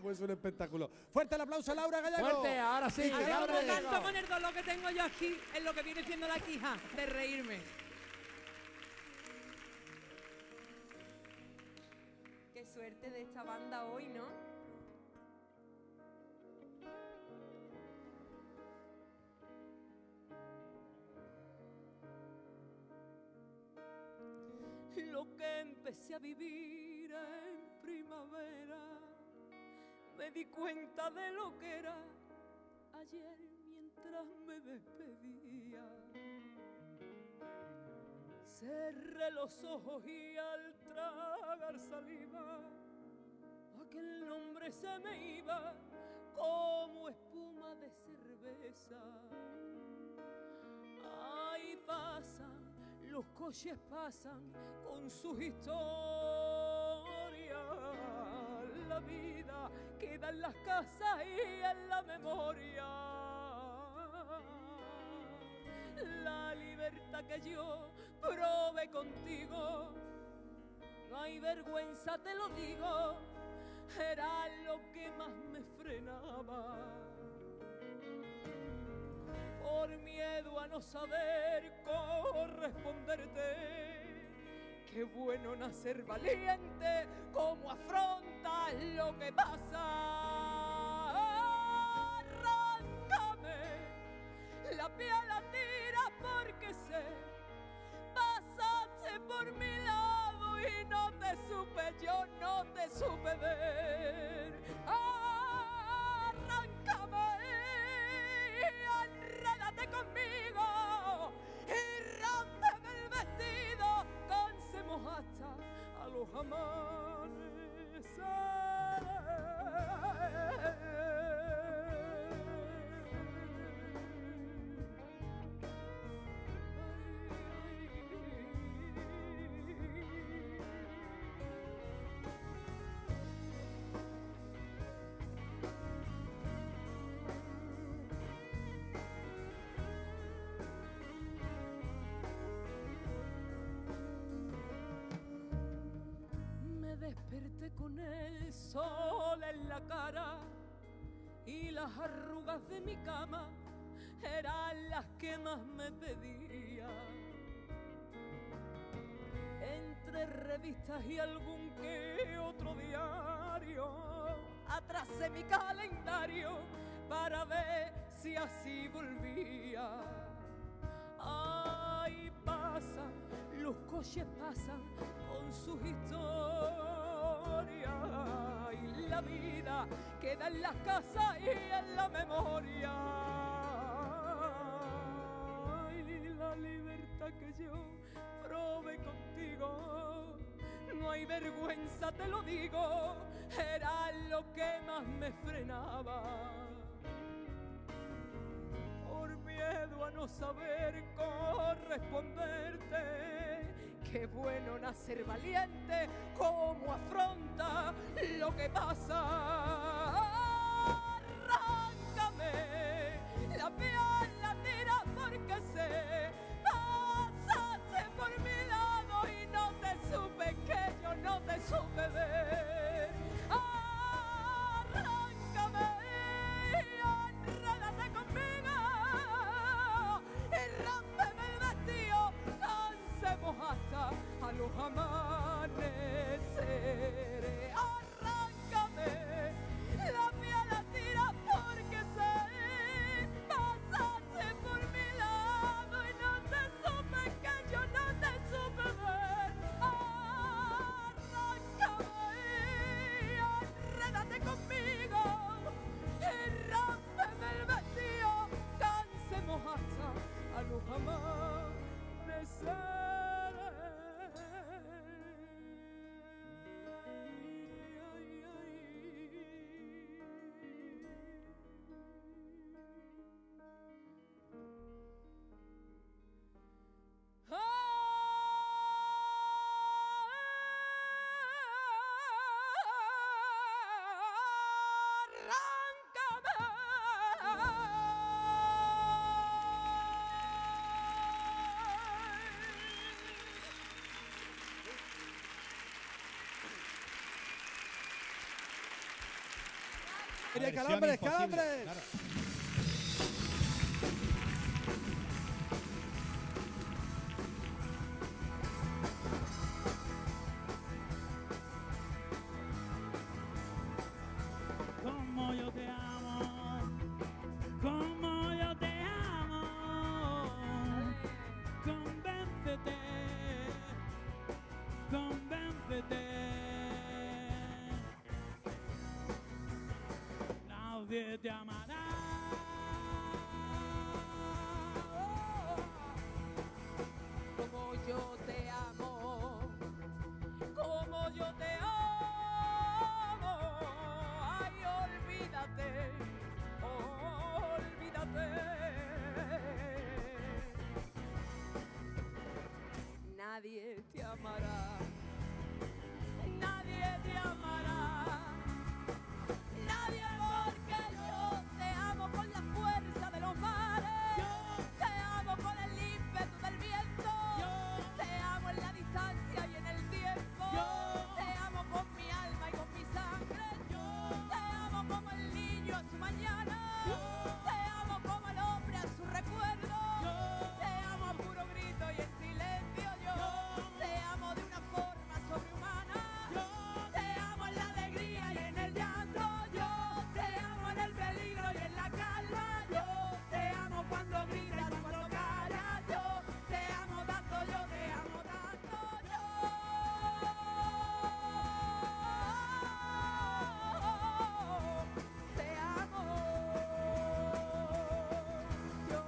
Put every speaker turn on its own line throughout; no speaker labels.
Pues un espectáculo. Fuerte el aplauso a Laura Gallego.
Fuerte, ahora sí.
Ahora como canto con el dolor que tengo yo aquí, es lo que viene siendo la quija de reírme.
Qué suerte de esta banda hoy, ¿no?
Lo que empecé a vivir en primavera, me di cuenta de lo que era ayer mientras me despedía. Cerré los ojos y al tragar saliva, aquel nombre se me iba como espuma de cerveza. Ahí pasan, los coches pasan con sus historias. La vida queda en las casas y en la memoria. La libertad que yo probé contigo, no hay vergüenza, te lo digo, era lo que más me frenaba. Por miedo a no saber corresponderte, qué bueno nacer valiente, cómo afrontas lo que pasa. Arráncame la piel a tira porque sé, pasaste por mi lado y no te supe, yo no te supe ver. Enrédate conmigo y rómpeme el vestido, cansemos hasta a los desperté con el sol en la cara y las arrugas de mi cama eran las que más me pedía. Entre revistas y algún que otro diario, atrasé mi calendario para ver si así volvía. Ahí pasan, los coches pasan con sus historias y la vida queda en las casas y en la memoria. Y la libertad que yo probé contigo, no hay vergüenza, te lo digo, era lo que más me frenaba. Por miedo a no saber corresponderte, qué bueno nacer valiente, cómo afronta lo que pasa. Arráncame la piel, la tira porque sé, pasaste por mi lado y no te supe, que yo no te supe ver. Arráncame y enrédate conmigo y rómpeme el vestido, cansemos hasta a los amaneceres. Arráncame la piel a tira porque sé, pasaste por mi lado y no te supe, que yo no te supe ver. Arráncame y enrédate conmigo y rómpeme el vestido, cansemos hasta a los amaneceres.
¡Calambres,
imposible,
calambres!
claro.
Como yo te amo, como yo te amo, convéncete, convéncete. Nadie te amará.
Como yo te amo, como yo te amo. Ay, olvídate, olvídate. Nadie te amará, nadie te amará. Nadie, porque yo te amo con la fuerza de los mares. Te amo con el ímpetu del viento. Te amo en la distancia y en el tiempo. Te amo con mi alma y con mi sangre. Te amo como el niño a su mañana. Te amo como el hombre a su recuerdo. Te amo a puro grito y en silencio yo. Te amo de una forma sobrehumana. Te amo en la alegría y en el llanto. Yo te amo en el peligro y en la calma. Yo te amo cuando gritas y cuando callas. Yo te amo tanto, yo te amo tanto. Yo te amo. Yo.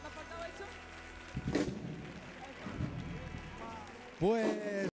¿Me ha faltado eso?
Pues